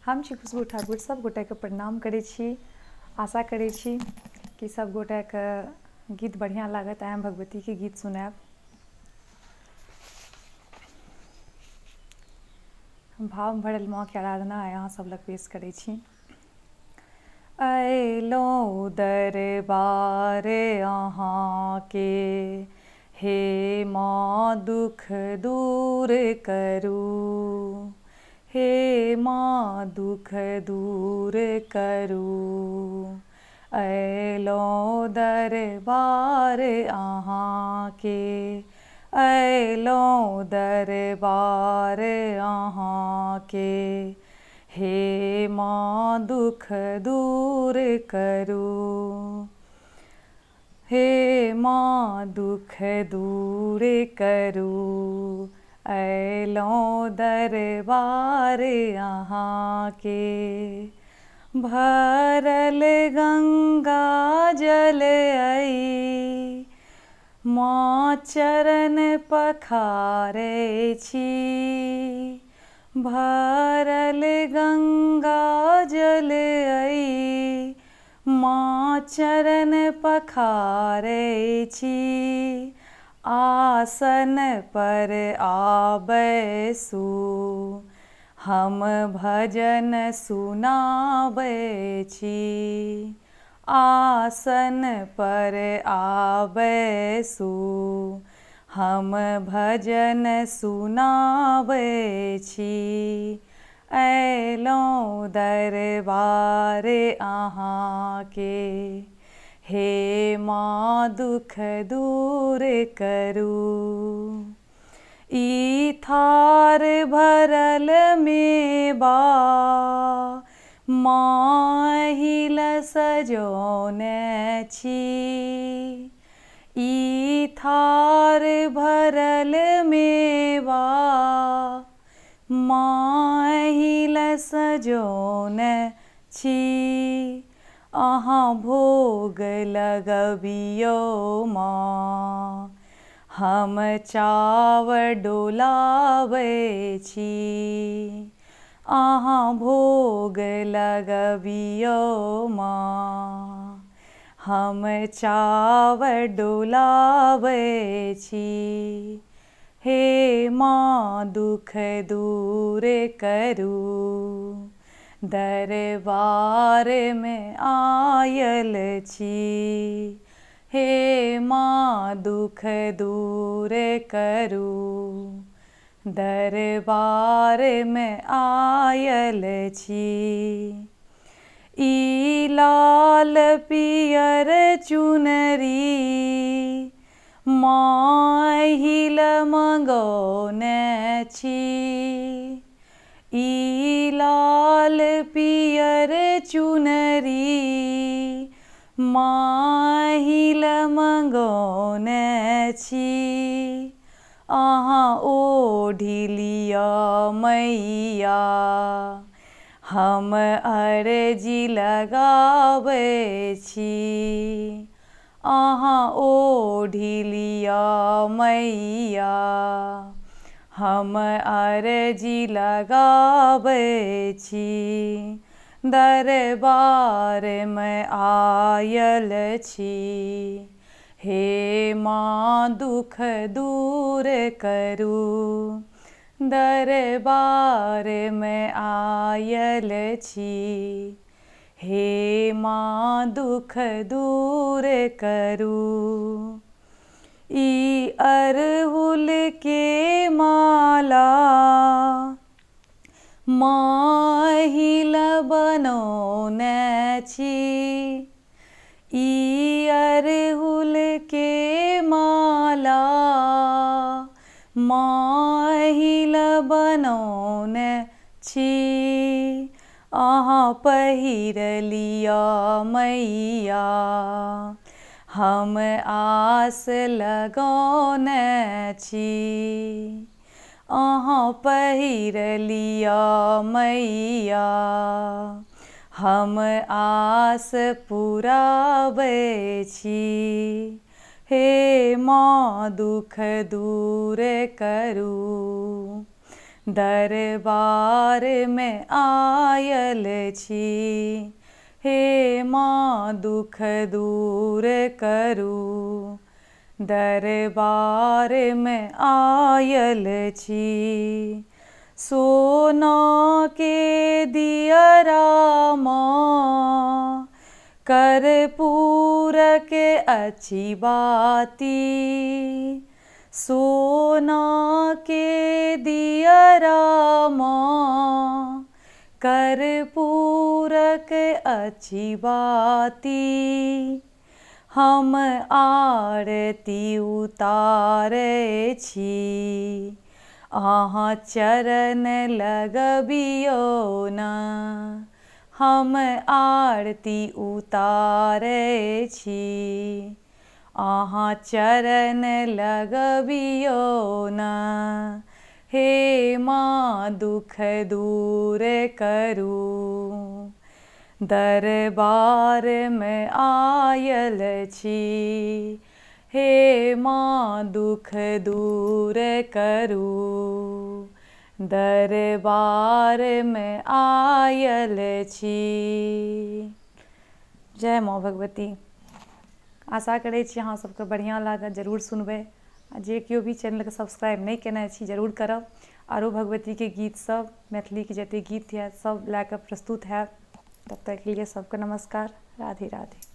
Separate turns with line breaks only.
हम छी खुशबू ठाकुर। सब गोटाके प्रणाम करै छी। आशा करै छी कि सब गोटाके गीत बढ़िआँ लागत। आइ हम भगवतीके गीत सुनाएब। भाव भरल माँ के आराधना आइ अहाँ सब लग पेश करै छी। अयलहुँ दरबार अहाँके, हे माँ दुख दूर करू, हे माँ दुख दूर करू। अयलहुँ दरबार अहाँके, अयलहुँ दरबार अहाँके, हे माँ दुख दूर करू, हे माँ दुख दूर करू। अयलहुँ दरबार अहाँके, भरल गंगा जल अइ माँ चरण पखारै छी, भरल गंगा जल अइ माँ चरण पखारै छी। आसन पर आबैसु हम भजन सुनाबै छी, आसन पर आबैसु हम भजन सुनाबै छी। अयलहुँ दरबार अहाँके, हे माँ दुख दूर करू। ई थार भरल मेवा माँ एहि लए सजौने छी, ई थार भरल मेवा माँ एहि लए सजौने छी। अहाँ भोग लगबियौ माँ, हम चावर डोलाबै छी। अहाँ भोग लगबियौ माँ, हम चावर डोलाबै छी। हे माँ दुख दूर करू, दरबार में आयल छी। हे माँ दुख दूर करू, दरबार में आयल छी। ई लाल पियर चुनरी माँ एहि लए मँगौने छी, ई लाल पियर चुनरी माँ एहि लए मँगौने छी। अहाँ ओढ़ि लिअ मैया, हम अर्जी लगाबै छी। अहाँ ओढ़ि लिअ मैया, हम अर्जी लगाबै छी। दरबार में आयल छी, हे माँ दुख दूर करू। दरबार में आयल छी, हे माँ दुख दूर करू। ई अड़हुल के माला माँ एहि लए बनौने छी, ई अड़हुल के माला माँ एहि लए बनौने छी। अहाँ पहिर लिअ मैया, हम आस लगौने छी। अहाँ पहिर लिअ मैया, हम आस पुराबै छी। हे माँ दुख दूर करू, दरबार में आयल छी, हे माँ दुख दूर करू। दरबार में आयल छी, सोना के दियरा माँ, कर्पूर के अच्छी बाती। सोना के दियरा माँ, कर्पूर के अच्छी बाती। हम आरती उतारै छी, अहाँ चरण लगबियो ना। हम आरती उतारै छी, अहाँ चरण लगबियो ना। हे माँ दुख दूर करू, दरबार में आयल छी, हे माँ दुख दूर करू। दरबार में आयल छी। जय माँ भगवती। आशा करै छी अहाँ सबके बढ़िआँ लागत, जरूर सुनबै। आ जे केओ भी चैनलके सब्सक्राइब नहि केने छी जरूर करब। आरो भगवतीके गीत सब, मैथिलीके जतेक गीत यऽ सब लए कऽ प्रस्तुत हैब। तब तक के लिए सबके नमस्कार। राधे राधे।